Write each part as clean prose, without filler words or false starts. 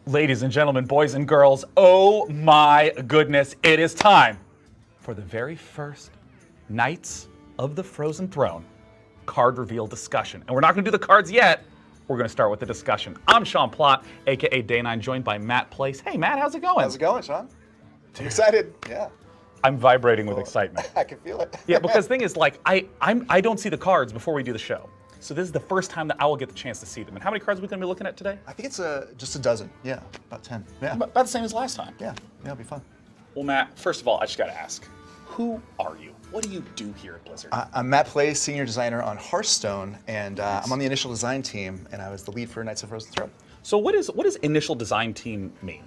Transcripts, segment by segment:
Ladies and gentlemen, boys and girls, oh my goodness, it is time for the very first Knights of the Frozen Throne card reveal discussion. And we're not going to do the cards yet. We're going to start with the discussion. I'm Sean Plott, aka Day9, joined by Matt Place. Hey, Matt, how's it going? How's it going, Sean? I'm excited. Yeah. I'm vibrating with excitement. I can feel it. Yeah, because the thing is, like, I don't see the cards before we do the show. So this is the first time that I will get the chance to see them. And how many cards are we going to be looking at today? I think it's just a dozen. Yeah, about 10. Yeah. About the same as last time. Yeah, it'll be fun. Well, Matt, first of all, I just got to ask, who are you? What do you do here at Blizzard? I'm Matt Place, senior designer on Hearthstone, and I'm on the initial design team, and I was the lead for Knights of Frozen Throne. So what does initial design team mean?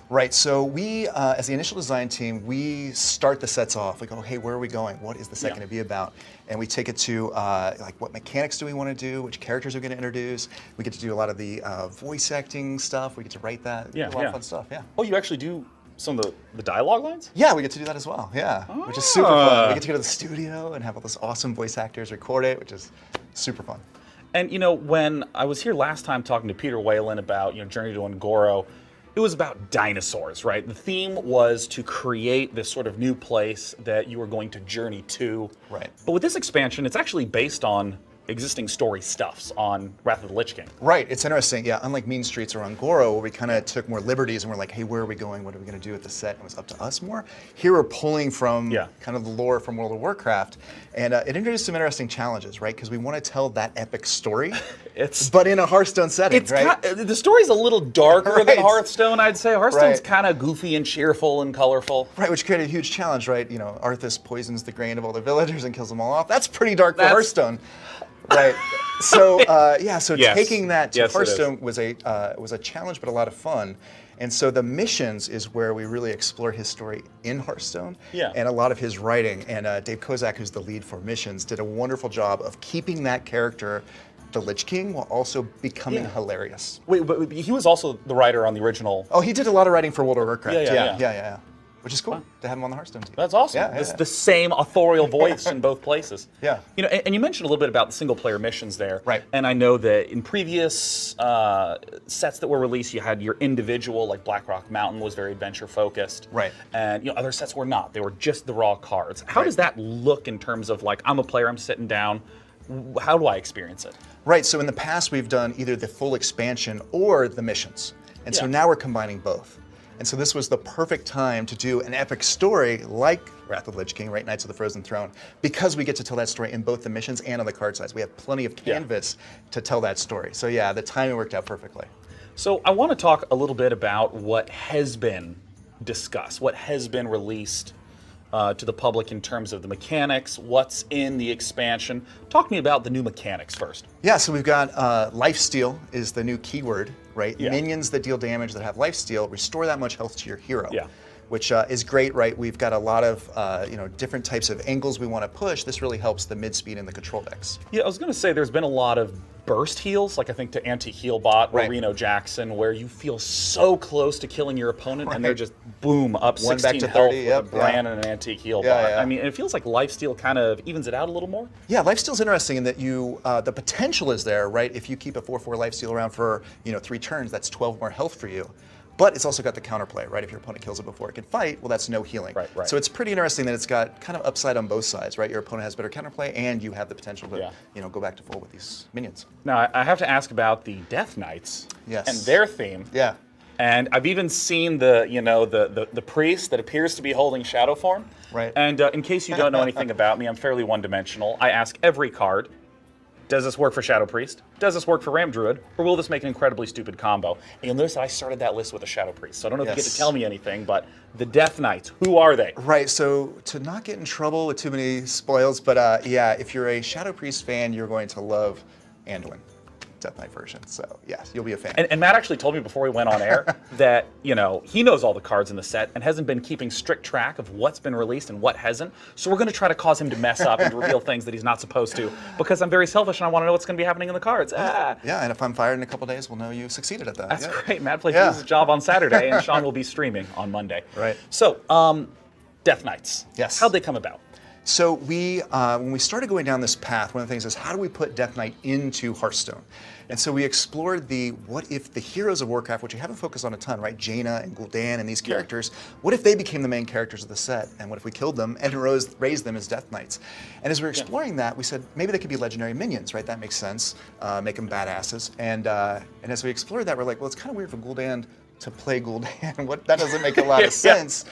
Right, so we, as the initial design team, we start the sets off. We go, hey, where are we going? What is the set going to be about? And we take it to, like, what mechanics do we want to do? Which characters are we going to introduce? We get to do a lot of the voice acting stuff. We get to write that. Yeah, a lot of fun stuff, yeah. Oh, you actually do some of the dialogue lines? Yeah, we get to do that as well, yeah. Which is super fun. We get to go to the studio and have all those awesome voice actors record it, which is super fun. And, you know, when I was here last time talking to Peter Whalen about, Journey to Ungoro, it was about dinosaurs, right? The theme was to create this sort of new place that you were going to journey to. Right. But with this expansion, it's actually based on existing story stuffs on Wrath of the Lich King. Right, it's interesting, yeah, unlike Mean Streets or Ungoro, where we kind of took more liberties and we're like, hey, where are we going? What are we going to do with the set? And it was up to us more. Here we're pulling from kind of the lore from World of Warcraft, and it introduced some interesting challenges, right? Because we want to tell that epic story, but in a Hearthstone setting, right? The story's a little darker than Hearthstone, I'd say. Hearthstone's kind of goofy and cheerful and colorful. Right, which created a huge challenge, right? You know, Arthas poisons the grain of all the villagers and kills them all off. That's pretty dark for Hearthstone. Right. So taking that to Hearthstone was a challenge, but a lot of fun. And so the missions is where we really explore his story in Hearthstone and a lot of his writing. And Dave Kozak, who's the lead for missions, did a wonderful job of keeping that character, the Lich King, while also becoming hilarious. Wait, but he was also the writer on the original. Oh, he did a lot of writing for World of Warcraft. Yeah. Which is cool to have him on the Hearthstone team. That's awesome. It's the same authorial voice in both places. Yeah. You know, and you mentioned a little bit about the single player missions there. Right. And I know that in previous sets that were released, you had your individual, like Blackrock Mountain was very adventure focused. Right. And other sets were not. They were just the raw cards. How does that look in terms of, like, I'm a player, I'm sitting down, how do I experience it? Right, so in the past we've done either the full expansion or the missions. And so now we're combining both. And so this was the perfect time to do an epic story like Wrath of the Lich King, right? Knights of the Frozen Throne, because we get to tell that story in both the missions and on the card size. We have plenty of canvas to tell that story. So yeah, the timing worked out perfectly. So I want to talk a little bit about what has been discussed, what has been released to the public in terms of the mechanics, what's in the expansion. Talk to me about the new mechanics first. Yeah, so we've got lifesteal is the new keyword, right? Minions that deal damage that have lifesteal restore that much health to your hero. Which is great, right? We've got a lot of different types of angles we want to push. This really helps the mid-speed and the control decks. Yeah, I was going to say there's been a lot of burst heals, like I think to anti-heal bot or Reno Jackson, where you feel so close to killing your opponent and they're just, boom, up 16 back to 30, health with a brand and an antique heal bot. I mean, it feels like lifesteal kind of evens it out a little more. Yeah, lifesteal's interesting in that you, the potential is there, right? If you keep a 4/4 lifesteal around for 3 turns, that's 12 more health for you. But it's also got the counterplay, right? If your opponent kills it before it can fight, well, that's no healing. Right. So it's pretty interesting that it's got kind of upside on both sides, right? Your opponent has better counterplay, and you have the potential to, go back to full with these minions. Now, I have to ask about the Death Knights and their theme. Yeah. And I've even seen the priest that appears to be holding shadow form. Right. And in case you don't know anything about me, I'm fairly one-dimensional. I ask every card, does this work for Shadow Priest? Does this work for Ram Druid? Or will this make an incredibly stupid combo? And you'll notice that I started that list with a Shadow Priest. So I don't know if you get to tell me anything, but the Death Knights, who are they? Right, so to not get in trouble with too many spoils, but if you're a Shadow Priest fan, you're going to love Anduin. Death Knight version, so yes, you'll be a fan. And Matt actually told me before we went on air that he knows all the cards in the set and hasn't been keeping strict track of what's been released and what hasn't. So we're going to try to cause him to mess up and reveal things that he's not supposed to, because I'm very selfish and I want to know what's going to be happening in the cards. Yeah, and if I'm fired in a couple days, we'll know you succeeded at that. That's great. Matt plays his job on Saturday, and Sean will be streaming on Monday. Right. So, Death Knights. Yes. How'd they come about? So when we started going down this path, one of the things is how do we put Death Knight into Hearthstone? And so we explored what if the heroes of Warcraft, which we haven't focused on a ton, right? Jaina and Gul'dan and these characters, what if they became the main characters of the set? And what if we killed them and raised them as Death Knights? And as we were exploring that, we said maybe they could be legendary minions, right? That makes sense. Make them badasses. And as we explored that, we're like, well, it's kind of weird for Gul'dan to play Gul'dan. That doesn't make a lot of sense.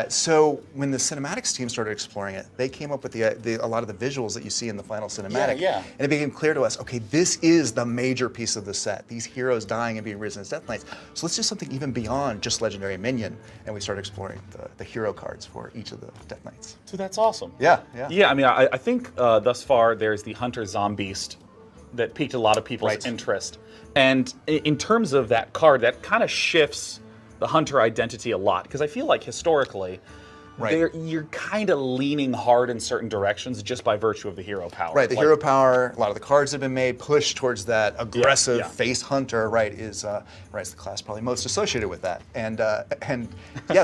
So when the cinematics team started exploring it, they came up with a lot of the visuals that you see in the final cinematic. And it became clear to us, okay, this is the major piece of the set. These heroes dying and being risen as Death Knights. So let's do something even beyond just legendary minion. And we started exploring the hero cards for each of the Death Knights. So that's awesome. Yeah. I mean, I think thus far there's the Hunter Zombeast that piqued a lot of people's interest. And in terms of that card, that kind of shifts the Hunter identity a lot. Because I feel like historically, you're kind of leaning hard in certain directions just by virtue of the hero power. Right, the hero power, a lot of the cards have been made, pushed towards that aggressive face hunter, is the class probably most associated with that. And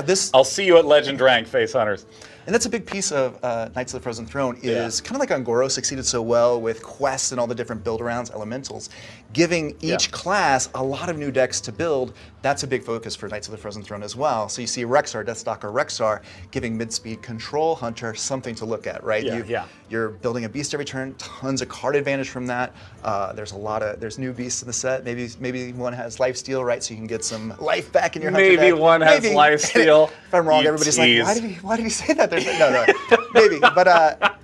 this... I'll see you at Legend Rank, face hunters. And that's a big piece of Knights of the Frozen Throne is kind of like Ungoro succeeded so well with quests and all the different build-arounds, elementals, giving each class a lot of new decks to build. That's a big focus for Knights of the Frozen Throne as well. So you see Rexar, Deathstalker Rexar, giving mid-speed control hunter something to look at, right? You're building a beast every turn, tons of card advantage from that. There's new beasts in the set. Maybe one has lifesteal, right? So you can get some life back in your hunter deck. Maybe one has lifesteal. If I'm wrong, everybody's like, why did he say that? No, maybe, but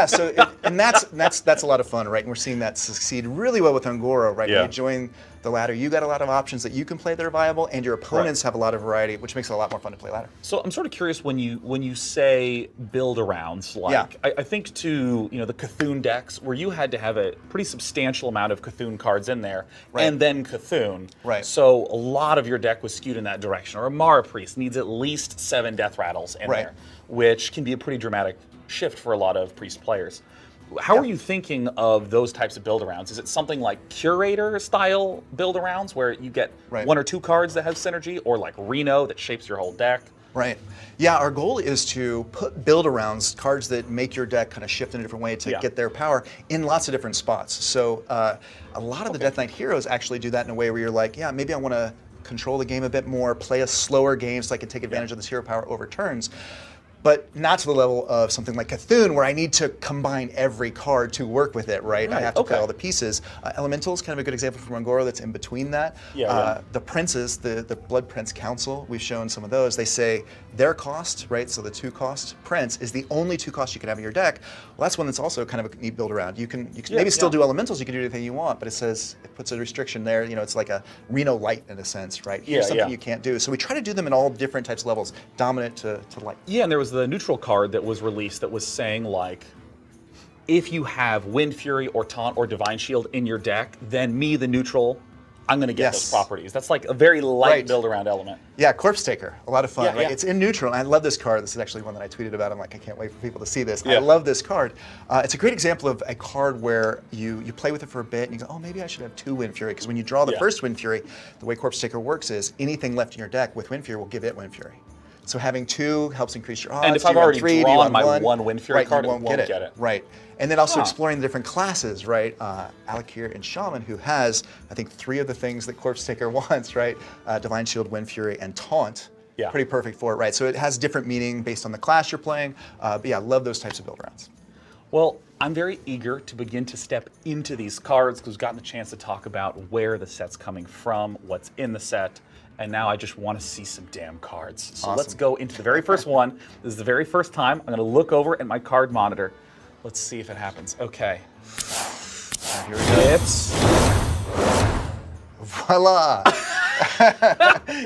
so and that's a lot of fun, right? And we're seeing that succeed really well with Ungoro, right? When you join the ladder, you got a lot of options that you can play that are viable, and your opponents have a lot of variety, which makes it a lot more fun to play ladder. So I'm sort of curious when you say build-arounds, I think to the Cthulhu decks where you had to have a pretty substantial amount of Cthulhu cards in there, and then Cthulhu. So a lot of your deck was skewed in that direction. Or a Mara Priest needs at least 7 Death Rattles in there, which can be a pretty dramatic shift for a lot of Priest players. How are you thinking of those types of build-arounds? Is it something like Curator-style build-arounds where you get 1 or 2 cards that have synergy, or like Reno that shapes your whole deck? Right. Yeah, our goal is to put build-arounds, cards that make your deck kind of shift in a different way to get their power in lots of different spots. So a lot of the Death Knight heroes actually do that in a way where you're like, maybe I want to control the game a bit more, play a slower game so I can take advantage of this hero power over turns. But not to the level of something like Cthulhu, where I need to combine every card to work with it, right? I have to play all the pieces. Elemental is kind of a good example from Ungoro that's in between that. The princes, the Blood Prince Council, we've shown some of those. They say their cost, right? So the 2-cost prince is the only 2 costs you can have in your deck. Well, that's one that's also kind of a neat build around. You can maybe still do elementals, you can do anything you want, but it puts a restriction there. It's like a Reno Light in a sense, right? Here's something you can't do. So we try to do them in all different types of levels, dominant to light. Yeah, and there was the neutral card that was released that was saying like, if you have Wind Fury or Taunt or Divine Shield in your deck, then me, the neutral, I'm going to get those properties. That's like a very light build-around element. Yeah, Corpse Taker, a lot of fun, right? It's in neutral, and I love this card. This is actually one that I tweeted about. I'm like, I can't wait for people to see this. I love this card. It's a great example of a card where you play with it for a bit, and you go, oh, maybe I should have 2 Wind Fury, because when you draw the first Wind Fury, the way Corpse Taker works is anything left in your deck with Wind Fury will give it Wind Fury. So having 2 helps increase your odds. And if I've already drawn my 1 Wind Fury card, it won't get it. Right. And then also exploring the different classes, right? Alakir and Shaman, who has, I think, 3 of the things that Corpse Taker wants, right? Divine Shield, Wind Fury, and Taunt. Pretty perfect for it, right? So it has different meaning based on the class you're playing. But yeah, I love those types of build rounds. Well, I'm very eager to begin to step into these cards because we've gotten a chance to talk about where the set's coming from, what's in the set. And now I just want to see some damn cards. So let's go into the very first one. This is the very first time I'm going to look over at my card monitor. Let's see if it happens. Okay. Here we go. It's... Voila!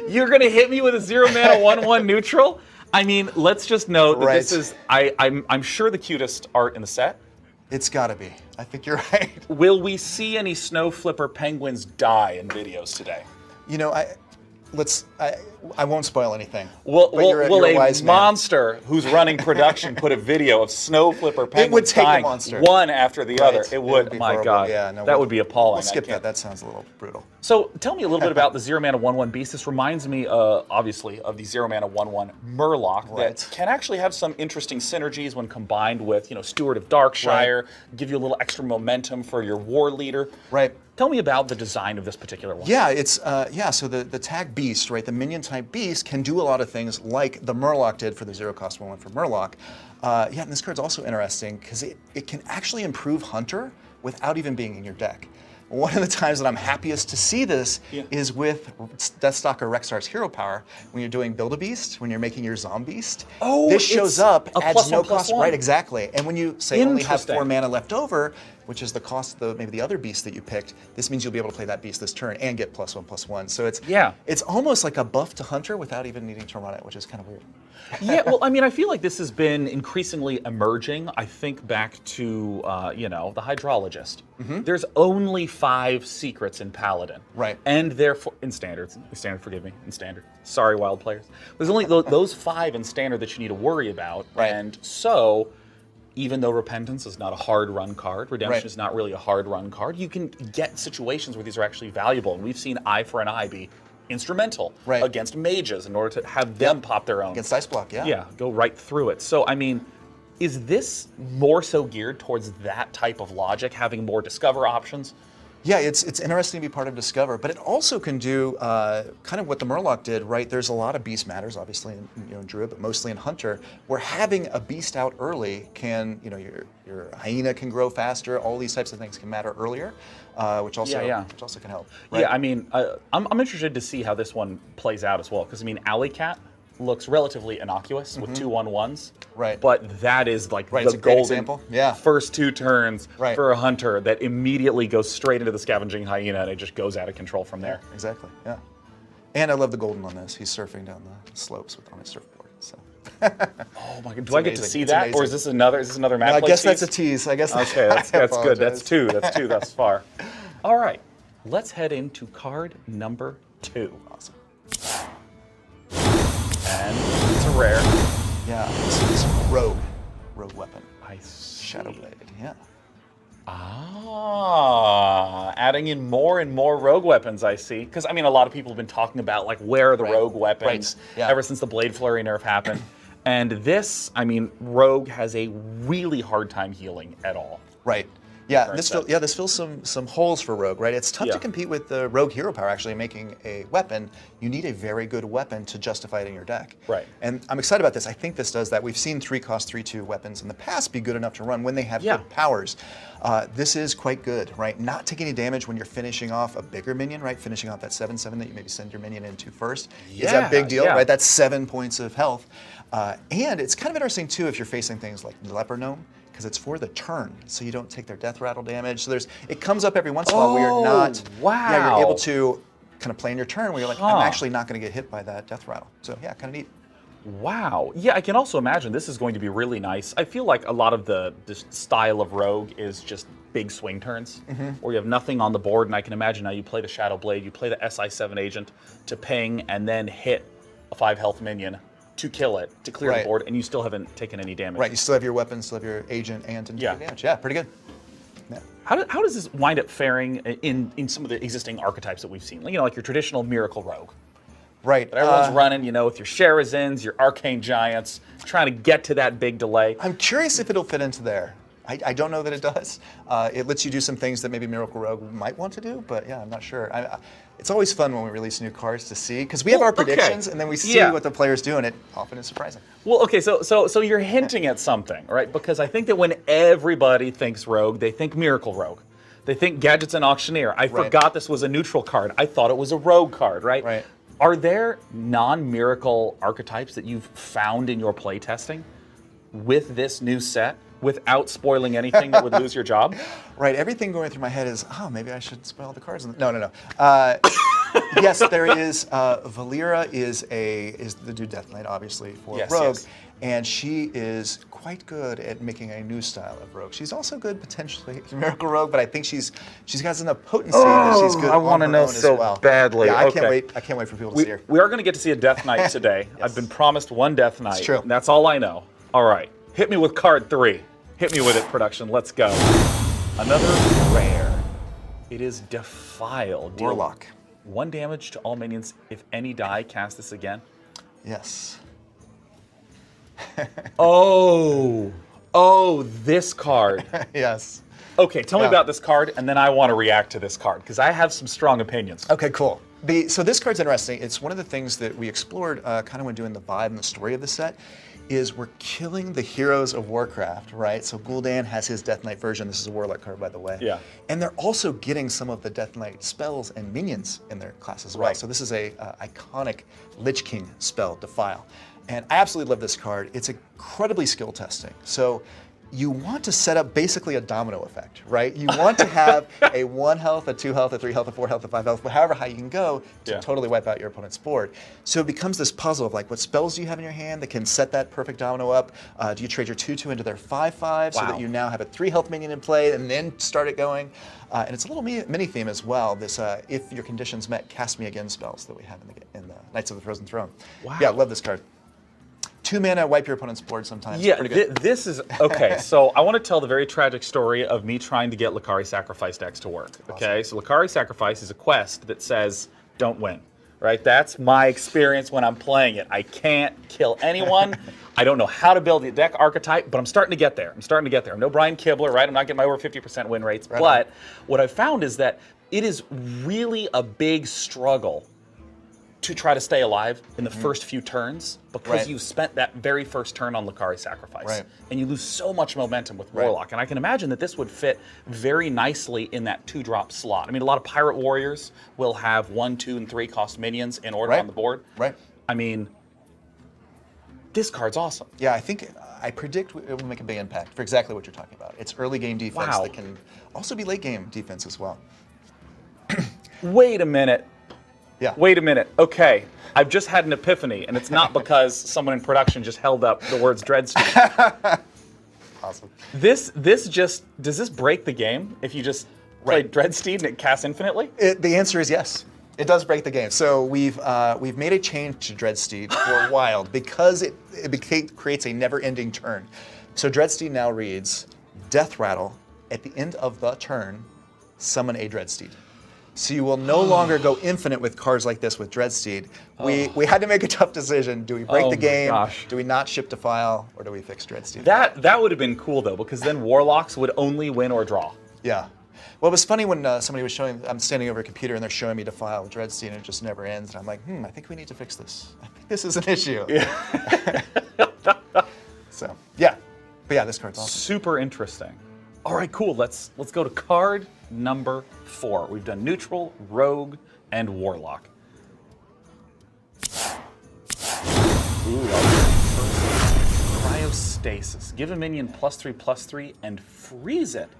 You're going to hit me with a 0-mana 1/1 neutral? I mean, let's just note that this is, I'm sure, the cutest art in the set. It's got to be. I think you're right. Will we see any Snow Flipper penguins die in videos today? I won't spoil anything. Will a monster who's running production put a video of snow flipper penguins dying one after the other? It would. My horrible. God, yeah, no, that would be appalling. We'll skip that. That sounds a little brutal. So tell me a little bit about the 0-mana 1/1 beast. This reminds me, obviously, of the 0-mana 1/1 Murloc that can actually have some interesting synergies when combined with, Steward of Darkshire, give you a little extra momentum for your war leader. Right. Tell me about the design of this particular one. Yeah, it's so the tag beast, right? The minion type beast can do a lot of things like the Murloc did for the 0-cost 1/1 for Murloc. And this card's also interesting because it can actually improve Hunter without even being in your deck. One of the times that I'm happiest to see this is with Deathstalker Rexar's Hero Power. When you're doing Build-A-Beast, when you're making your Zombeast, this shows up, adds no cost. Right, exactly. And when you say only have 4 mana left over, which is the cost of maybe the other beast that you picked, this means you'll be able to play that beast this turn and get +1/+1. So it's almost like a buff to Hunter without even needing to run it, which is kind of weird. Yeah, well, I mean, I feel like this has been increasingly emerging. I think back to, the Hydrologist. There's only 5 secrets in Paladin. Right. And therefore, in Standard, forgive me, in Standard. Sorry, wild players. There's only those 5 in Standard that you need to worry about. Right. And so, even though Repentance is not a hard run card, Redemption is not really a hard run card, you can get situations where these are actually valuable. And we've seen Eye for an Eye be instrumental against mages in order to have them pop their own. Against Dice Block, Yeah, go right through it. So, I mean, is this more so geared towards that type of logic, having more Discover options? Yeah, it's interesting to be part of Discover, but it also can do kind of what the Murloc did, right? There's a lot of beast matters, obviously, in Druid, but mostly in Hunter, where having a beast out early can, your hyena can grow faster. All these types of things can matter earlier, which also can help. Right? Yeah, I mean, I'm interested to see how this one plays out as well, because I mean, Alley Cat looks relatively innocuous with 2/1/1s. Right. But that is like the golden first 2 turns for a Hunter that immediately goes straight into the Scavenging Hyena and it just goes out of control from there. Exactly, yeah. And I love the golden on this. He's surfing down the slopes on his surfboard. So. Oh my God! Do I get to see that, or is this another map? No, I guess that's a tease. I guess. Okay, that's good. That's 2. That's 2 thus far. All right, let's head into card number 2. Awesome. And it's a rare. Yeah, this is rogue weapon. I see. Shadowblade, yeah. Adding in more and more rogue weapons, I see. Because, I mean, a lot of people have been talking about, like, where are the rogue weapons ever since the Blade Flurry nerf happened. And this, I mean, rogue has a really hard time healing at all. Right. Yeah, this fills some holes for rogue, right? It's tough to compete with the rogue hero power actually making a weapon. You need a very good weapon to justify it in your deck. Right. And I'm excited about this. I think this does that. We've seen 3-cost 3/2 weapons in the past be good enough to run when they have good powers. This is quite good, right? Not taking any damage when you're finishing off a bigger minion, right? Finishing off that 7/7 that you maybe send your minion into first is a big deal, right? That's 7 points of health. And it's kind of interesting too if you're facing things like the Leper Gnome, because it's for the turn, so you don't take their death rattle damage. So it comes up every once in a while where you're not, you're able to kind of play in your turn where you're like, I'm actually not going to get hit by that death rattle. So yeah, kind of neat. Wow. Yeah, I can also imagine this is going to be really nice. I feel like a lot of the style of rogue is just big swing turns, where you have nothing on the board, and I can imagine now you play the Shadow Blade, you play the SI7 agent to ping, and then hit a 5 health minion to kill it, to clear the board, and you still haven't taken any damage. Right, you still have your weapon, still have your agent, and damage. Yeah, pretty good. Yeah. How does this wind up faring in some of the existing archetypes that we've seen? Like your traditional Miracle Rogue. Right. But everyone's running, with your Sherazins, your Arcane Giants, trying to get to that big delay. I'm curious if it'll fit into there. I don't know that it does. It lets you do some things that maybe Miracle Rogue might want to do, but yeah, I'm not sure. It's always fun when we release new cards to see, because we have our predictions and then we see what the players do, and it often is surprising. Well, okay, so you're hinting at something, right? Because I think that when everybody thinks Rogue, they think Miracle Rogue. They think Gadgets and Auctioneer. I forgot this was a neutral card. I thought it was a Rogue card, right? Right. Are there non-Miracle archetypes that you've found in your playtesting with this new set, without spoiling anything that would lose your job? Right, everything going through my head is, maybe I should spoil the cards. No. Yes, there is. Valera is the new Death Knight, obviously, for Rogue. Yes. and she is quite good at making a new style of rogue. She's also good potentially at Miracle Rogue, but I think she's got enough potency that she's good. I want to know so badly. Yeah, okay. I can't wait for people to see her. We are going to get to see a Death Knight today. Yes. I've been promised one Death Knight. It's true. And that's all I know. All right, hit me with card 3. Hit me with it, production. Let's go. Another rare. It is Defile. Deal Warlock. 1 damage to all minions. If any die, cast this again. Yes. Oh, this card. Yes. Okay, tell me about this card, and then I want to react to this card, because I have some strong opinions. Okay, cool. So this card's interesting. It's one of the things that we explored kind of when doing the vibe and the story of the set, is we're killing the heroes of Warcraft, right? So Gul'dan has his Death Knight version. This is a Warlock card, by the way. Yeah. And they're also getting some of the Death Knight spells and minions in their class as well. Right. So this is a iconic Lich King spell, Defile. And I absolutely love this card. It's incredibly skill testing. So you want to set up basically a domino effect, right? You want to have a 1 health, a 2 health, a 3 health, a 4 health, a 5 health, however high you can go to totally wipe out your opponent's board. So it becomes this puzzle of like, what spells do you have in your hand that can set that perfect domino up? Do you trade your 2/2 into their 5/5 so that you now have a 3 health minion in play and then start it going? And it's a little mini theme as well. This if your conditions met, cast me again spells that we have in the Knights of the Frozen Throne. Wow. Yeah, I love this card. 2 mana, wipe your opponent's board sometimes. Yeah, pretty good. this is, okay, so I want to tell the very tragic story of me trying to get Lakari Sacrifice decks to work, okay? So Lakari Sacrifice is a quest that says, don't win, right? That's my experience when I'm playing it. I can't kill anyone. I don't know how to build the deck archetype, but I'm starting to get there. I'm no Brian Kibler, right? I'm not getting my over 50% win rates, but what I've found is that it is really a big struggle to try to stay alive in the first few turns, because you've spent that very first turn on Lakari Sacrifice. And you lose so much momentum with Warlock. And I can imagine that this would fit very nicely in that 2-drop slot. I mean, a lot of Pirate Warriors will have 1, 2, and 3 cost minions in order on the board. I mean, this card's awesome. Yeah, I predict it will make a big impact for exactly what you're talking about. It's early game defense that can also be late game defense as well. Wait a minute. Yeah. Wait a minute. Okay, I've just had an epiphany, and it's not because someone in production just held up the words Dreadsteed. Awesome. Does this break the game if you just play Dreadsteed and it casts infinitely? The answer is yes. It does break the game. So we've made a change to Dreadsteed for a while because it creates a never-ending turn. So Dreadsteed now reads, Death Rattle, at the end of the turn, summon a Dreadsteed. So you will no longer go infinite with cards like this with Dreadsteed. We had to make a tough decision. Do we break the game? Gosh. Do we not ship Defile? Or do we fix Dreadsteed? That would have been cool, though, because then Warlocks would only win or draw. Yeah. Well, it was funny when somebody was showing, I'm standing over a computer and they're showing me Defile with Dreadsteed and it just never ends. And I'm like, I think we need to fix this. I think this is an issue. Yeah. So, yeah. But yeah, this card's awesome. Super interesting. All right, cool. Let's go to card number 4. We've done neutral, rogue, and warlock. Ooh, cryostasis. Give a minion +3/+3 and freeze it.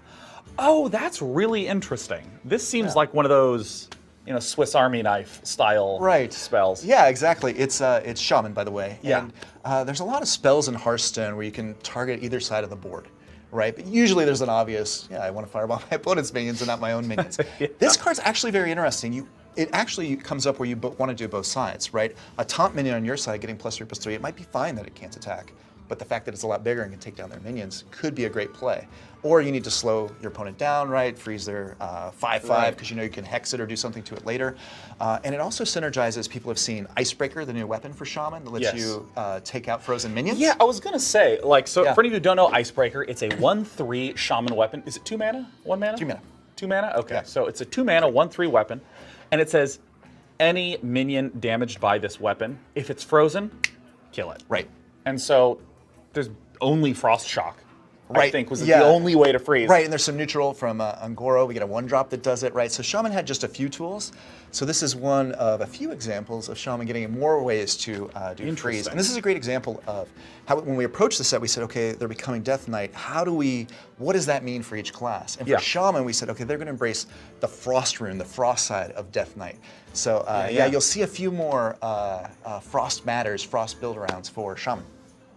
Oh, that's really interesting. This seems like one of those, Swiss Army knife style spells. Yeah, exactly. It's Shaman, by the way. Yeah. And there's a lot of spells in Hearthstone where you can target either side of the board. Right, but usually there's an obvious, I want to fireball my opponent's minions and not my own minions. This card's actually very interesting. It actually comes up where you want to do both sides, right? A taunt minion on your side getting +3/+3, it might be fine that it can't attack, but the fact that it's a lot bigger and can take down their minions could be a great play. Or you need to slow your opponent down, right? Freeze their 5/5 because you can hex it or do something to it later. And it also synergizes. People have seen Icebreaker, the new weapon for Shaman that lets you take out frozen minions. Yeah, I was gonna say, for any of you who don't know Icebreaker, it's a 1/3 Shaman weapon. Is it 2 mana? 1 mana? 2 mana. 2 mana? Okay, so it's a 2 mana, 1/3 weapon, and it says any minion damaged by this weapon, if it's frozen, kill it. Right. And so there's only Frost Shock. I think was the only way to freeze. Right, and there's some neutral from Angoro. We get a 1-drop that does it, right? So Shaman had just a few tools. So this is one of a few examples of Shaman getting more ways to do freeze. And this is a great example of how when we approached the set, we said, okay, they're becoming Death Knight. What does that mean for each class? And for Shaman, we said, okay, they're going to embrace the Frost rune, the Frost side of Death Knight. So you'll see a few more Frost Matters, Frost build-arounds for Shaman.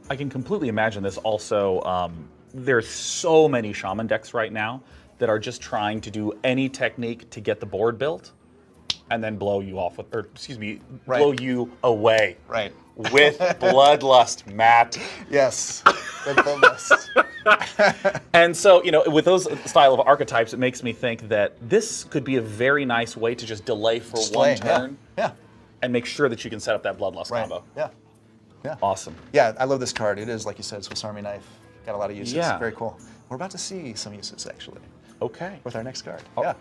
I can completely imagine this also. There's so many Shaman decks right now that are just trying to do any technique to get the board built and then blow you off with, or excuse me, blow you away. Right. With Bloodlust, Matt. Yes, with Bloodlust. And so, you know, with those style of archetypes, it makes me think that this could be a very nice way to just delay for one turn. Yeah. And make sure that you can set up that Bloodlust combo. Yeah. Yeah. Awesome. Yeah, I love this card. It is, like you said, Swiss Army knife. Got a lot of uses. Yeah. Very cool. We're about to see some uses, actually. Okay. With our next card. Oh. Yeah.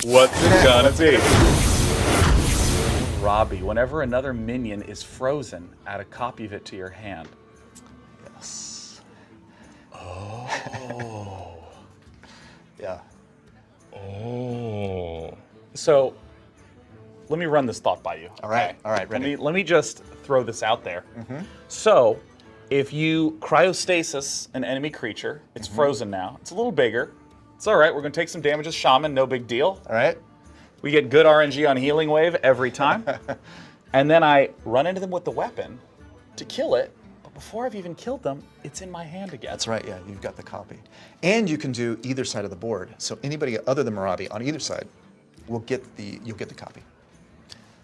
What's it gonna be? Robbie, whenever another minion is frozen, add a copy of it to your hand. Yes. Oh. Yeah. Oh. So, let me run this thought by you. All right. Okay. All right. Ready. Let me just throw this out there. So, if you cryostasis an enemy creature, it's frozen now. It's a little bigger. It's all right. We're going to take some damage as Shaman. No big deal. All right. We get good RNG on Healing Wave every time. And then I run into them with the weapon to kill it. But before I've even killed them, it's in my hand again. That's right. Yeah, you've got the copy. And you can do either side of the board. So anybody other than Marabi on either side will get you'll get the copy.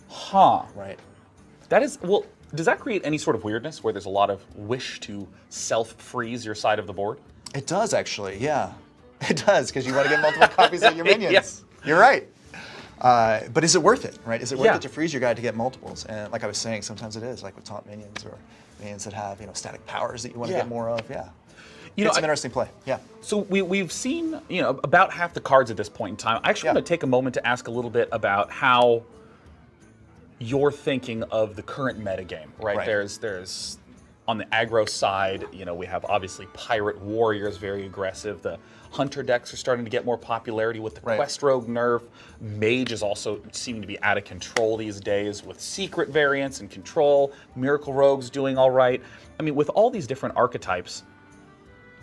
Huh. Right. That is, well, does that create any sort of weirdness where there's a lot of wish to self-freeze your side of the board? It does, actually, yeah. It does, because you want to get multiple copies of your minions. Yes. You're right. But is it worth it, right? Is it worth Yeah. it to freeze your guy to get multiples? And like I was saying, sometimes it is, like with taunt minions or minions that have, you know, static powers that you want to get more of, yeah. You know, it's an interesting play, yeah. So we've seen, you know, about half the cards at this point in time. I actually want to take a moment to ask a little bit about how you're thinking of the current metagame, right? There's on the aggro side, you know, we have obviously Pirate Warriors, very aggressive. The Hunter decks are starting to get more popularity with the Quest Rogue nerf. Mage is also seeming to be out of control these days with Secret variants and Control. Miracle Rogue's doing all right. I mean, with all these different archetypes,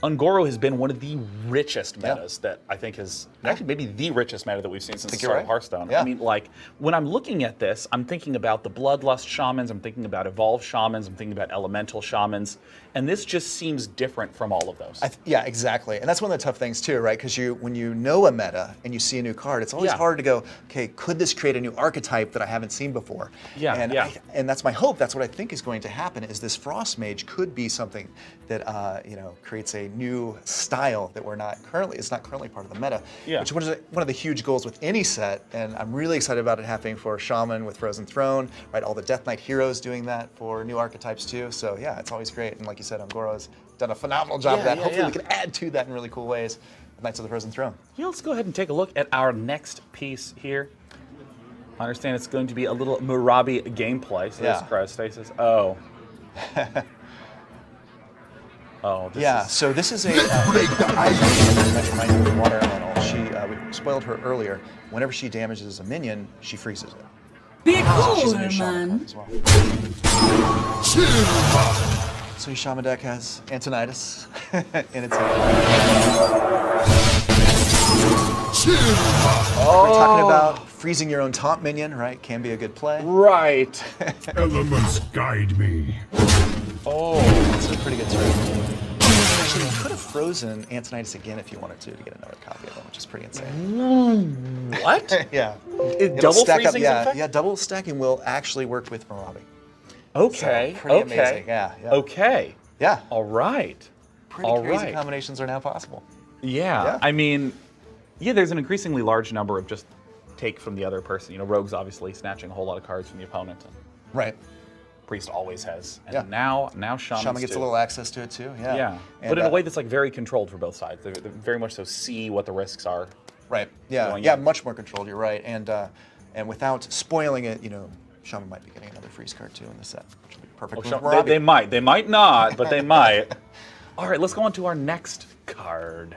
Ungoro has been one of the richest metas that I think has, actually maybe the richest meta that we've seen since the start of Hearthstone. Yeah. I mean, like, when I'm looking at this, I'm thinking about the Bloodlust Shamans, I'm thinking about Evolved Shamans, I'm thinking about Elemental Shamans, and this just seems different from all of those. Yeah, exactly. And that's one of the tough things too, right? Because when you know a meta and you see a new card, it's always hard to go, okay, could this create a new archetype that I haven't seen before? And that's my hope. That's what I think is going to happen. Is this Frost Mage could be something that you know, creates a new style that it's not currently part of the meta. Which is one of the huge goals with any set, and I'm really excited about it happening for Shaman with Frozen Throne, right? All the Death Knight heroes doing that for new archetypes too. So yeah, it's always great. And like you said, Ungoro's done a phenomenal job of that. Hopefully we can add to that in really cool ways with Knights of the Frozen Throne. Yeah, let's go ahead and take a look at our next piece here. I understand it's going to be a little Murabi gameplay, so this is cryostasis. Oh. Oh, this is... so this is a water elemental. We spoiled her earlier. Whenever she damages a minion, she freezes it. Be cool, She's a new man. Shaman as well. So your Shaman deck has Antonidas in its We're talking about freezing your own taunt minion, right? Can be a good play. Right. Elements guide me. Oh, that's a pretty good turn. Actually, you could have frozen Antonidas again if you wanted to get another copy of them, which is pretty insane. What? Yeah. Double freezing? Yeah, double stacking will actually work with Marabi. Okay. So, pretty amazing. Yeah. Okay. Yeah. All right. Pretty crazy combinations are now possible. Yeah. I mean, there's an increasingly large number of just take from the other person. You know, Rogue's obviously snatching a whole lot of cards from the opponent. Right. Priest always has. And now Shaman gets a little access to it too. Yeah. But in a way that's like very controlled for both sides. They very much so see what the risks are. Right. Yeah. Much more controlled. You're right. And without spoiling it, you know, Shaman might be getting another freeze card too in the set, which would be perfect. They might. They might not, but they might. All right. Let's go on to our next card.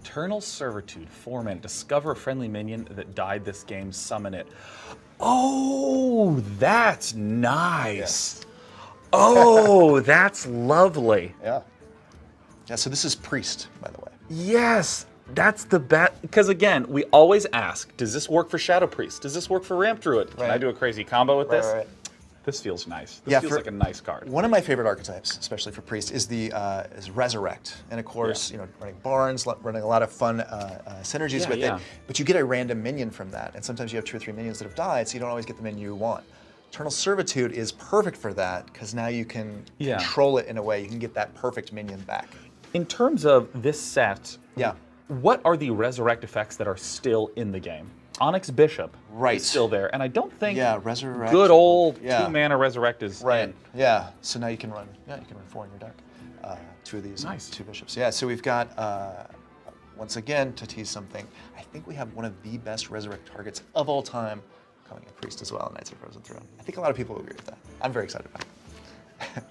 Eternal Servitude, 4-mana. Discover a friendly minion that died this game, summon it. Oh, that's nice. Yes. Oh, that's lovely. Yeah. Yeah, so this is Priest, by the way. Yes. That's the best, because again, we always ask, does this work for Shadow Priest? Does this work for Ramp Druid? Can I do a crazy combo with this? Right. This feels nice. This feels like a nice card. One of my favorite archetypes, especially for Priest, is the Resurrect. And of course, running Barns, running a lot of fun synergies with it. But you get a random minion from that. And sometimes you have 2 or 3 minions that have died, so you don't always get the minion you want. Eternal Servitude is perfect for that, because now you can control it in a way. You can get that perfect minion back. In terms of this set, what are the Resurrect effects that are still in the game? Onyx Bishop is still there, and I don't think Resurrect. Good old 2-mana Resurrect is in. Yeah, so now you can run 4 in your deck. 2 of these, 2 bishops. Yeah, so we've got, once again, to tease something, I think we have one of the best Resurrect targets of all time coming in Priest as well, Knights of Frozen Throne. I think a lot of people will agree with that. I'm very excited about it.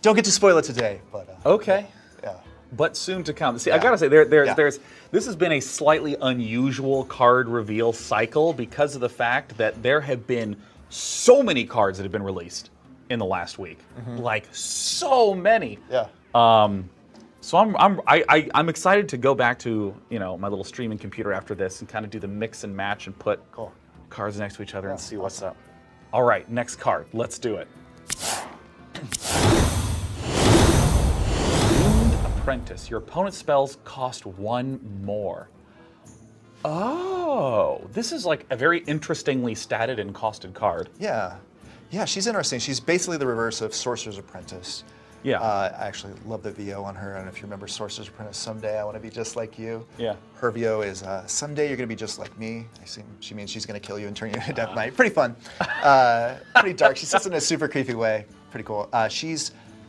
Don't get to spoil it today, but... okay. Yeah. But soon to come. See, I gotta say, this has been a slightly unusual card reveal cycle because of the fact that there have been so many cards that have been released in the last week, like so many. Yeah. So I'm excited to go back to my little streaming computer after this and kind of do the mix and match and put cards next to each other and see what's up. All right, next card. Let's do it. Apprentice. Your opponent's spells cost 1 more. Oh, this is like a very interestingly statted and costed card. Yeah. Yeah, she's interesting. She's basically the reverse of Sorcerer's Apprentice. Yeah. I actually love the VO on her. I don't know if you remember Sorcerer's Apprentice. Someday I want to be just like you. Yeah. Her VO is someday you're going to be just like me. She means she's going to kill you and turn you into Death Knight. Pretty fun. Pretty dark. She sits in a super creepy way. Pretty cool.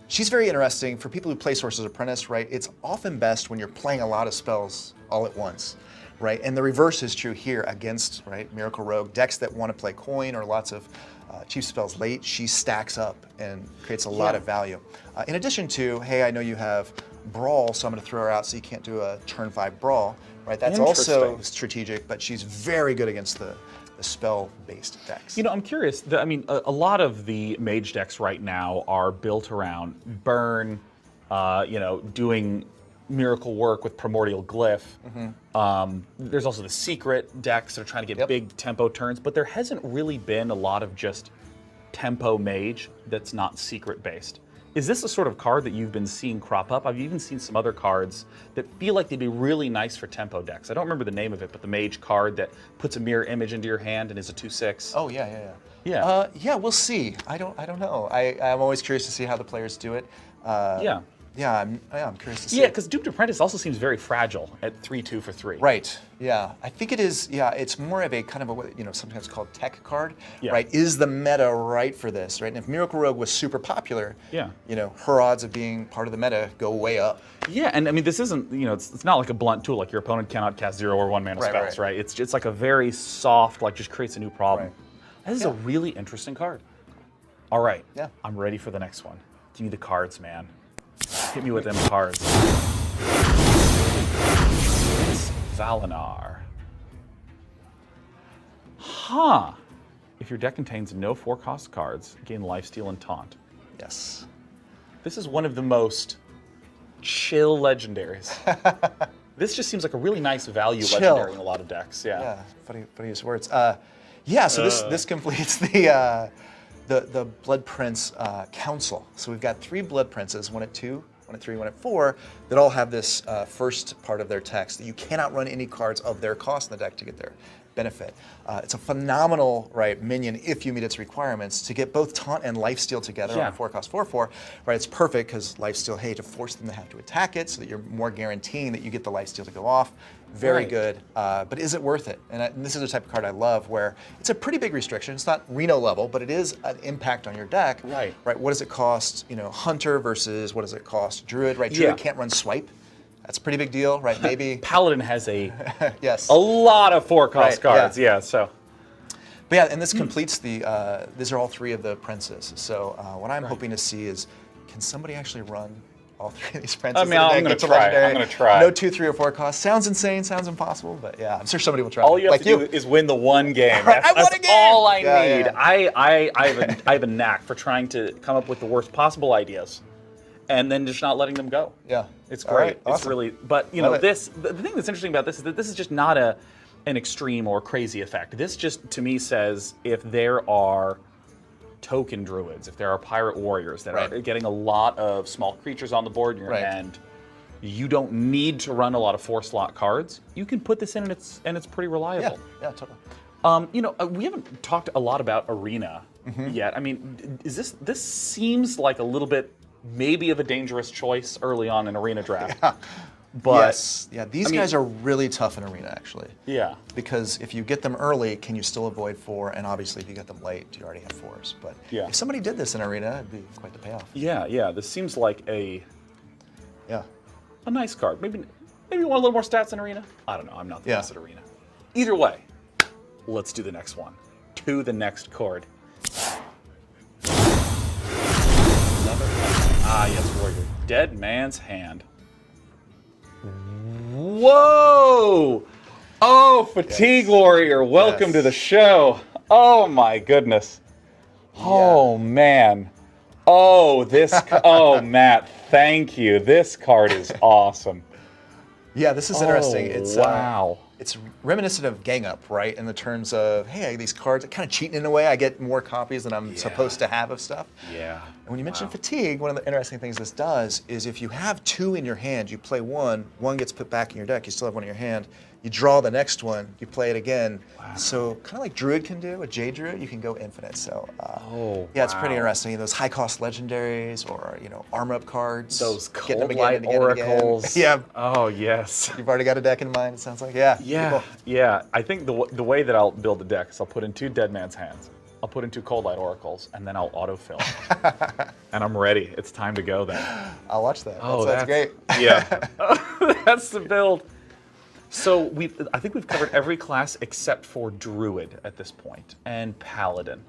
She's very interesting for people who play Sorcerer's Apprentice, right? It's often best when you're playing a lot of spells all at once, right? And the reverse is true here against, Miracle Rogue. Decks that want to play coin or lots of cheap spells late, she stacks up and creates a lot of value. In addition to, hey, I know you have Brawl, so I'm going to throw her out so you can't do a turn 5 Brawl, right? That's also strategic, but she's very good against the spell-based decks. I'm curious. A lot of the mage decks right now are built around burn, doing miracle work with Primordial Glyph. There's also the secret decks that are trying to get big tempo turns, but there hasn't really been a lot of just tempo mage that's not secret-based. Is this the sort of card that you've been seeing crop up? I've even seen some other cards that feel like they'd be really nice for tempo decks. I don't remember the name of it, but the mage card that puts a mirror image into your hand and is a 2/6. Oh yeah. We'll see. I don't know. I'm always curious to see how the players do it. Yeah, I'm curious to see. Yeah, because Duped Apprentice also seems very fragile at 3/2 for 3. Right. Yeah, I think it is. Yeah, it's more of a kind of a sometimes called tech card. Right. Is the meta right for this? Right. And if Miracle Rogue was super popular, her odds of being part of the meta go way up. Yeah, and this isn't it's not like a blunt tool like your opponent cannot cast 0 or 1 mana spells. Right. It's like a very soft just creates a new problem. This is a really interesting card. All right. Yeah. I'm ready for the next one. Give me the cards, man. Hit me with them cards. Valinar. If your deck contains no 4-cost cards, gain lifesteal and taunt. Yes. This is one of the most chill legendaries. This just seems like a really nice value legendary in a lot of decks. Yeah. Funny use words. So this completes the Blood Prince Council. So we've got 3 Blood Princes, 1 at 2, 1 at 3, 1 at 4, that all have this first part of their text that you cannot run any cards of their cost in the deck to get their benefit. It's a phenomenal minion if you meet its requirements to get both taunt and lifesteal together on a 4-cost 4/4. It's perfect because lifesteal, to force them to have to attack it so that you're more guaranteeing that you get the lifesteal to go off. Very good, but is it worth it? And this is the type of card I love where it's a pretty big restriction. It's not Reno level, but it is an impact on your deck. Right. What does it cost, Hunter versus what does it cost Druid, Druid can't run Swipe. That's a pretty big deal, Maybe. Paladin has a lot of 4-cost cards, so. But and this completes these are all 3 of the princes. So what I'm hoping to see is, can somebody actually run all 3 of these princes? I'm going to try. No 2, 3, or 4 costs. Sounds insane, sounds impossible, but I'm sure somebody will try. All you have to do is win the one game. That's all I need. I have a knack for trying to come up with the worst possible ideas and then just not letting them go. Yeah. It's great. Right, awesome. It's really, but you know, the thing that's interesting about this is that this is just not an extreme or crazy effect. This just, to me, says if there are token druids, if there are pirate warriors that are getting a lot of small creatures on the board in your hand, you don't need to run a lot of 4-slot cards. You can put this in, and it's pretty reliable. Yeah, totally. You know, we haven't talked a lot about Arena yet. I mean, is this seems like a little bit maybe of a dangerous choice early on in Arena draft. Yeah. But yes, yeah, these guys are really tough in Arena, actually. Yeah. Because if you get them early, can you still avoid 4? And obviously, if you get them late, you already have 4s. But if somebody did this in Arena, it'd be quite the payoff. Yeah. This seems like a nice card. Maybe you want a little more stats in Arena. I don't know. I'm not the best at Arena. Either way, let's do the next one. To the next card. Yes, Warrior. Dead Man's Hand. Whoa! Oh, Fatigue Warrior, welcome to the show. Oh my goodness. Oh man. Oh, oh, Matt, thank you. This card is awesome. Yeah, this is interesting. It's wow. It's reminiscent of Gang Up, right? In the terms of, hey, these cards are kind of cheating in a way. I get more copies than I'm supposed to have of stuff. Yeah. And when you mention Fatigue, one of the interesting things this does is if you have 2 in your hand, you play one gets put back in your deck, you still have 1 in your hand. You draw the next one, you play it again. Wow. So kind of like Druid can do, a J Druid, you can go infinite. So yeah, it's pretty interesting. Those high-cost legendaries or armor-up cards. Those Cold Light Oracles. Yeah. Oh, yes. You've already got a deck in mind, it sounds like. Yeah. Yeah. I think the way that I'll build the deck is I'll put in 2 Dead Man's Hands. I'll put in 2 Cold Light Oracles, and then I'll autofill. And I'm ready. It's time to go then. I'll watch that. Oh, that's great. Yeah. That's the build. So I think we've covered every class except for Druid at this point, and Paladin,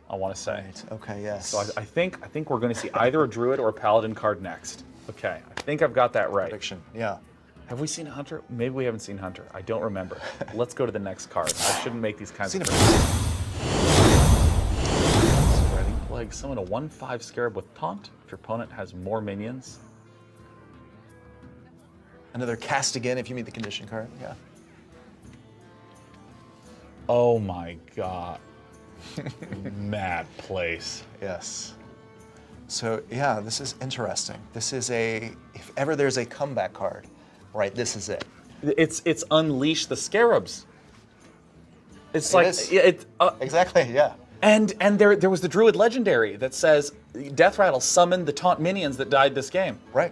I want to say. Right. Okay, yes. So I think we're going to see either a Druid or a Paladin card next. Okay, I think I've got that right. Prediction, yeah. Have we seen Hunter? Maybe we haven't seen Hunter. I don't remember. Let's go to the next card. I shouldn't make these kinds of Spreading Plague. Summon a 1/5 Scarab with Taunt. If your opponent has more minions. Another cast again if you meet the condition card, yeah. Oh my god. Mad place. Yes. So yeah, this is interesting. This is if ever there's a comeback card, right, this is it. It's Unleash the Scarabs. It's exactly, yeah. And there was the Druid Legendary that says Death Rattle summoned the taunt minions that died this game. Right.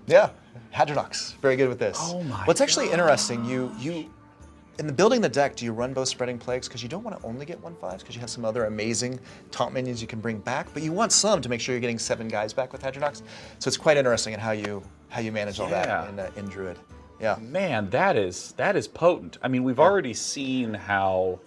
Yeah. Hadronox, very good with this. Oh my What's actually interesting, you in the building the deck, do you run both Spreading Plagues? Because you don't want to only get 1/5s, because you have some other amazing taunt minions you can bring back, but you want some to make sure you're getting 7 guys back with Hadronox. So it's quite interesting in how you manage all that in Druid. Yeah. Man, that is potent. I mean, we've already seen how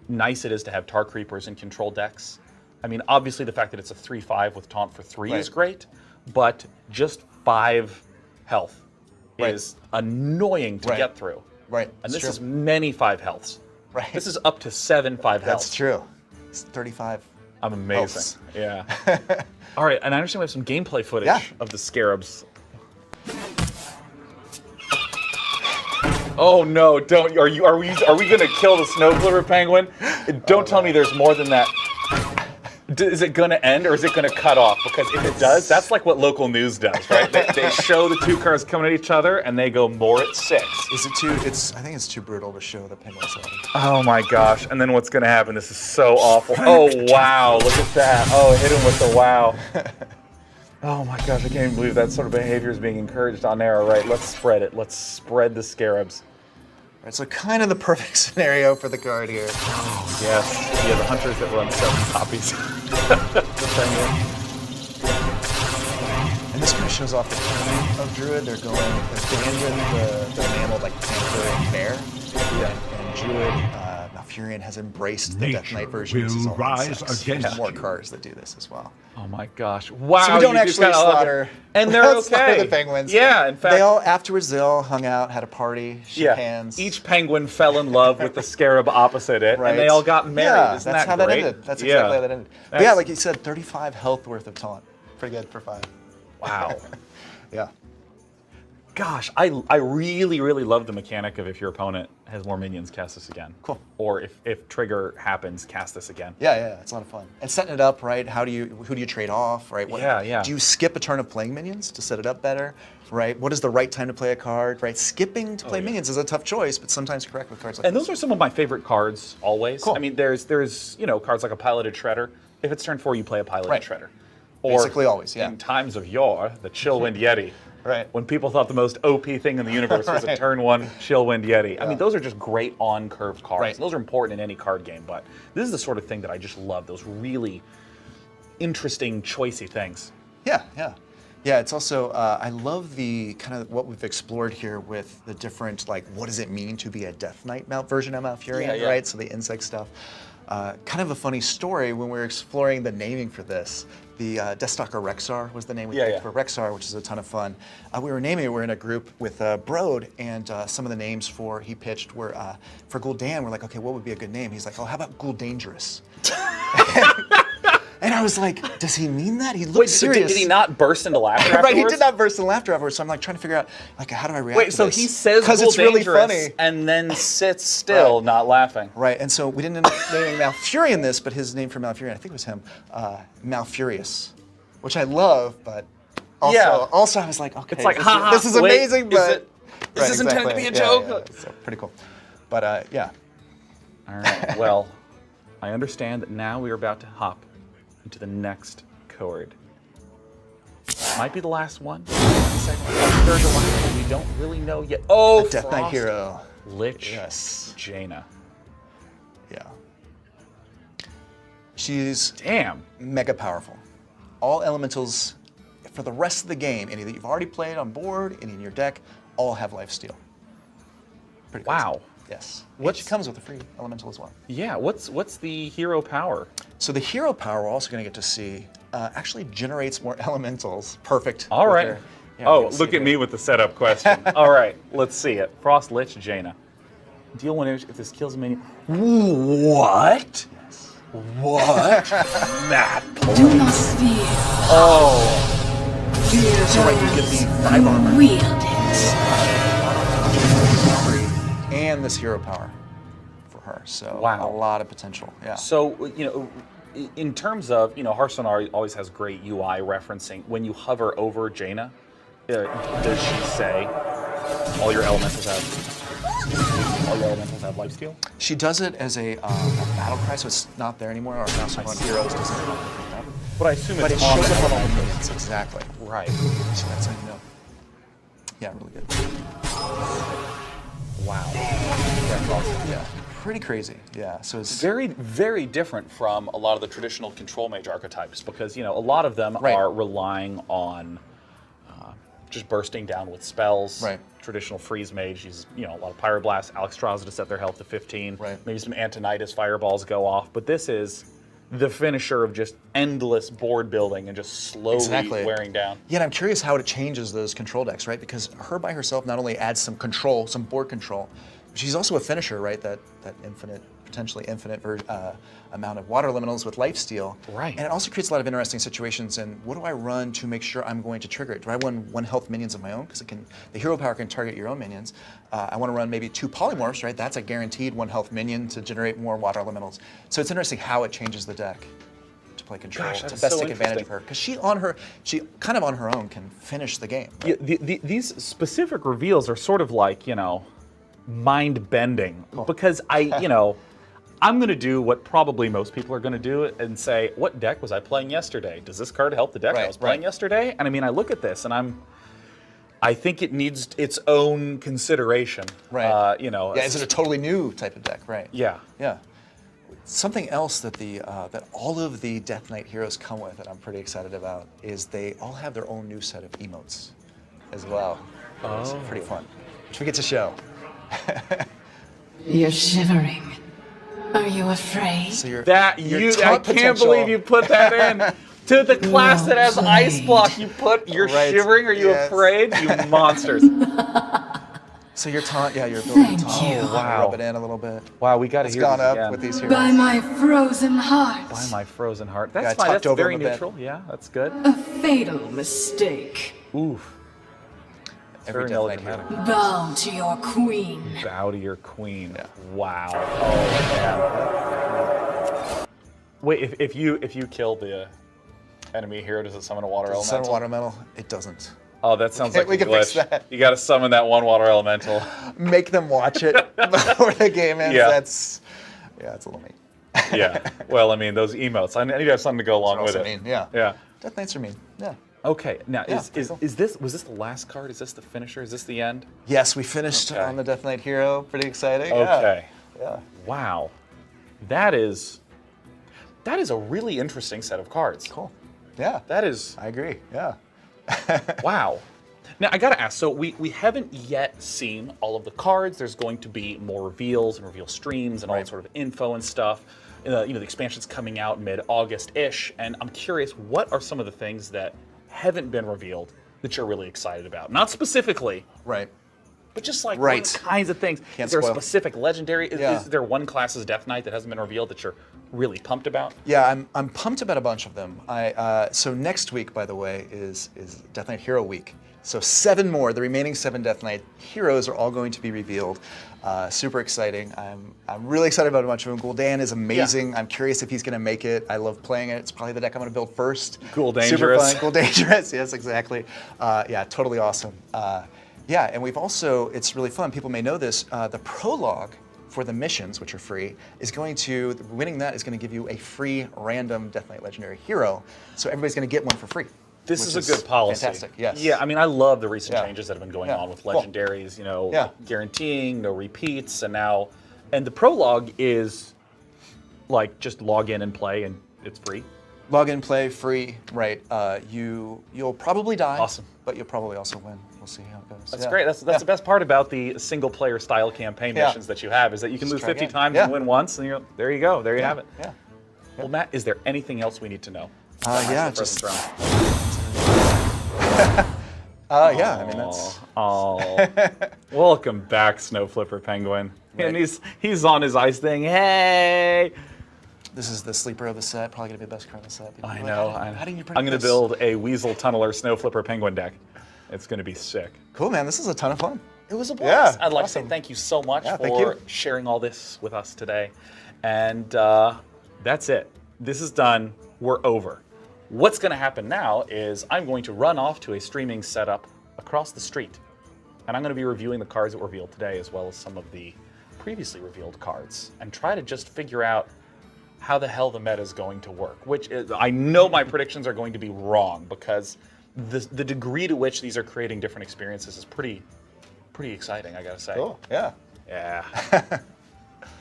nice it is to have Tar Creepers in control decks. I mean, obviously the fact that it's a 3/5 with taunt for 3 is great, but just 5 health is annoying to get through. Right. And this is many 5 healths. Right. This is up to 7 5 healths. That's true. It's 35. I'm amazing. Yeah. All right, and I understand we have some gameplay footage of the Scarabs. Oh no! Don't. Are we gonna kill the Snow Glitter Penguin? Don't tell me there's more than that. Is it going to end or is it going to cut off? Because if it does, that's like what local news does, right? They show the 2 cars coming at each other and they go more at 6. Is it too? I think it's too brutal to show the penguins. Oh my gosh! And then what's going to happen? This is so awful. Oh wow! Look at that! Oh, hit him with the wow! Oh my gosh! I can't even believe that sort of behavior is being encouraged on air. All right, let's spread it. Let's spread the Scarabs. Right, so kind of the perfect scenario for the card here. Oh, yes. Yeah, the hunters that run 7 copies. And this kind of shows off the timing of Druid. They're abandon the mammal like Panther and Bear. And Druid, Malfurion has embraced the Death Knight version. Will rise against more cards that do this as well. Oh my gosh! Wow! So we don't actually slaughter, and they're okay. Slaughter the penguins. Yeah, in fact, they all hung out, had a party, shook hands. Each penguin fell in love with the scarab opposite it, and they all got married. Yeah, Isn't that's that how great? that ended. That's exactly how that ended. But yeah, like you said, 35 health worth of taunt. Pretty good for 5. Wow. Yeah. Gosh, I really, really love the mechanic of if your opponent has more minions, cast this again. Cool. Or if trigger happens, cast this again. Yeah, it's a lot of fun. And setting it up, right? Who do you trade off, right? Yeah. Do you skip a turn of playing minions to set it up better, right? What is the right time to play a card, right? Skipping to play minions is a tough choice, but sometimes correct with cards like And this. those are some of my favorite cards always. Cool. I mean, there's cards like a Piloted Shredder. If it's turn 4, you play a Piloted Shredder. Or basically always, yeah. in times of yore, the Chillwind Yeti. Right. When people thought the most OP thing in the universe was a turn 1 Chillwind Yeti. I mean, those are just great on-curve cards. Right. Those are important in any card game, but this is the sort of thing that I just love, those really interesting, choicey things. Yeah. It's also I love the kind of what we've explored here with the different, like, what does it mean to be a Death Knight version of Malfurion, right? So the insect stuff. Kind of a funny story when we were exploring the naming for this. The Deathstalker Rexar was the name we picked for Rexar, which is a ton of fun. We were naming it. We're in a group with Brode, and some of the names he pitched were for Gul'dan. We're like, okay, what would be a good name? He's like, oh, how about Gul'dangerous? And I was like, does he mean that? He looked serious. Did he not burst into laughter afterwards? Right, he did not burst into laughter afterwards. So I'm like trying to figure out, like, how do I react to so this? he says because it's really funny, and then sits still, not laughing. Right, and so we didn't end up naming Malfurion this, but his name for Malfurion, I think it was him, Malfurious, which I love, but also I was like, okay, it's like, this is amazing, but is this intended to be a joke? Yeah, so pretty cool, but yeah. All right. Well, I understand that now we are about to hop into the next card. Might be the last one. Second one, third one. We don't really know yet. Oh, a Death Knight hero. Lich. Yes. Jaina. Yeah. She's mega powerful. All elementals for the rest of the game, any that you've already played on board, any in your deck, all have lifesteal. Pretty crazy. Wow. Yes. Which comes with a free elemental as well. Yeah. What's the hero power? So the hero power we're also going to get to see actually generates more elementals. Perfect. All right. Look at me with the setup question. All right, let's see it. Frost Lich Jaina. Deal 1 damage if this kills a minion. What? Yes. What? Matt. Do not fear. Oh. So right, you get the 5 armor. Wield it. And this hero power for her. So wow. A lot of potential. Yeah. So, in terms of, Hearthstone always has great UI referencing. When you hover over Jaina, does she say all your elementals have lifesteal? She does it as a battle cry, so it's not there anymore. Our Mouse on Heroes doesn't have that. But I assume it shows up on all the minions. Exactly. Right. So that's how you know. Yeah, really good. Wow. That's awesome. Yeah. Pretty crazy. Yeah. So it's very, very different from a lot of the traditional control mage archetypes because, a lot of them are relying on just bursting down with spells. Right. Traditional freeze mage uses, a lot of Pyroblast, Alexstrasza to set their health to 15. Right. Maybe some Antonidas fireballs go off. But this is the finisher of just endless board building and just slowly wearing down. Yeah, and I'm curious how it changes those control decks, right? Because her by herself not only adds some control, some board control, but she's also a finisher, right? That potentially infinite amount of water liminals with lifesteal. Right. And it also creates a lot of interesting situations in what do I run to make sure I'm going to trigger it? Do I run 1 health minions of my own? Because the hero power can target your own minions. I want to run maybe 2 polymorphs, right? That's a guaranteed 1 health minion to generate more water liminals. So it's interesting how it changes the deck to play control, to best take advantage of her. Because she kind of on her own can finish the game. Right? Yeah, these specific reveals are sort of like, mind bending because I'm going to do what probably most people are going to do and say, what deck was I playing yesterday? Does this card help the deck I was playing yesterday? And I look at this and I think it needs its own consideration. Right. Is it a totally new type of deck? Right. Yeah. Yeah. Something else that that all of the Death Knight heroes come with that I'm pretty excited about is they all have their own new set of emotes as well. Oh. It's pretty fun. Which we get to show. You're shivering. Are you afraid? So I can't believe you put that in. To the class that has ice block, you put, you're shivering, are you afraid? You monsters. So you're you're building Thank you. Oh, wow. Rub it in a little bit. Wow, we got to It's hear gone this up again. with these heroes. By my frozen heart. By my frozen heart. Yeah, That's I fine. tucked That's over very him a bit. neutral. Yeah, that's good. A fatal mistake. Oof. It's Every very Death Knight hero. melodramatic. Bow to your queen. Bow to your queen. Yeah. Wow. Oh man. Wait, if you kill the enemy hero, does it summon a water Does it summon elemental? water elemental? It doesn't. Oh, that sounds like we a can fix glitch. that. You got to summon that one water elemental. Make them watch it before the game ends. Yeah. That's a little mean. Yeah. Well, I mean, those emotes. I need to have something to go along with Also it. mean. Yeah. Yeah. Death Knights are mean. Yeah. Okay. Now, Yeah, was pretty cool. this the last card? Is this the finisher? Is this the end? Yes, we finished Okay. on the Death Knight hero. Pretty exciting. Okay. Yeah. Wow. That is a really interesting set of cards. Cool. Yeah. That is I agree. Yeah. wow. Now I gotta ask. So we haven't yet seen all of the cards. There's going to be more reveals and reveal streams and all that sort of info and stuff. The expansion's coming out mid-August-ish, and I'm curious, what are some of the things that haven't been revealed that you're really excited about? Not specifically, Right. but just like Right. what kinds of things. Can't Is there spoil. a specific legendary? Yeah. Is there one class's Death Knight that hasn't been revealed that you're really pumped about? Yeah, I'm pumped about a bunch of them. So next week, by the way, is Death Knight Hero Week. So 7 more. The remaining 7 Death Knight heroes are all going to be revealed. Super exciting. I'm really excited about a bunch of them. Gul'dan is amazing. Yeah. I'm curious if he's going to make it. I love playing it. It's probably the deck I'm going to build first. Gul'dangerous. Super fun. Gul'dangerous. Yes, exactly. Yeah, totally awesome. Yeah, and we've also, it's really fun. People may know this. The prologue for the missions, which are free, is winning that is going to give you a free random Death Knight Legendary hero. So everybody's going to get one for free. This is a good policy. Fantastic, yes. Yeah, I mean, I love the recent Yeah. changes that have been going Yeah. on with Cool. legendaries, Yeah. guaranteeing no repeats, and the prologue is like just log in and play, and it's free. Log in, play, free, right. You'll probably die, Awesome. but you'll probably also win. We'll see how it goes. That's great. That's the best part about the single player style campaign Yeah. missions that you have is that you can Just lose try 50 again. times Yeah. and win once, and there you go. There you have it. Yeah. Well, Matt, is there anything else we need to know? Yeah, Frozen just Throne. yeah. I mean that's. Oh, welcome back, Snow Flipper Penguin. Right. And he's on his ice thing. Hey. This is the sleeper of the set. Probably gonna be the best card of the set. People I are like, know. How do you predict I'm going to this? build a Weasel Tunneler Snow Flipper Penguin deck. It's going to be sick. Cool, man. This is a ton of fun. It was a blast. Yeah, I'd like awesome. to say thank you so much Yeah, thank for you. sharing all this with us today. And that's it. This is done. We're over. What's going to happen now is I'm going to run off to a streaming setup across the street. And I'm going to be reviewing the cards that were revealed today, as well as some of the previously revealed cards, and try to just figure out how the hell the meta is going to work. Which is, I know my predictions are going to be wrong, because the degree to which these are creating different experiences is pretty exciting, I gotta say. Cool. Yeah. Yeah.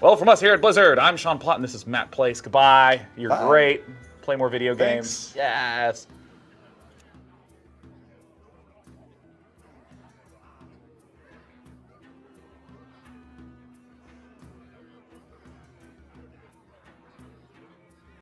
Well, from us here at Blizzard, I'm Sean Plott, and this is Matt Place. Goodbye. You're Bye. great. Play more video Thanks. games. Yes.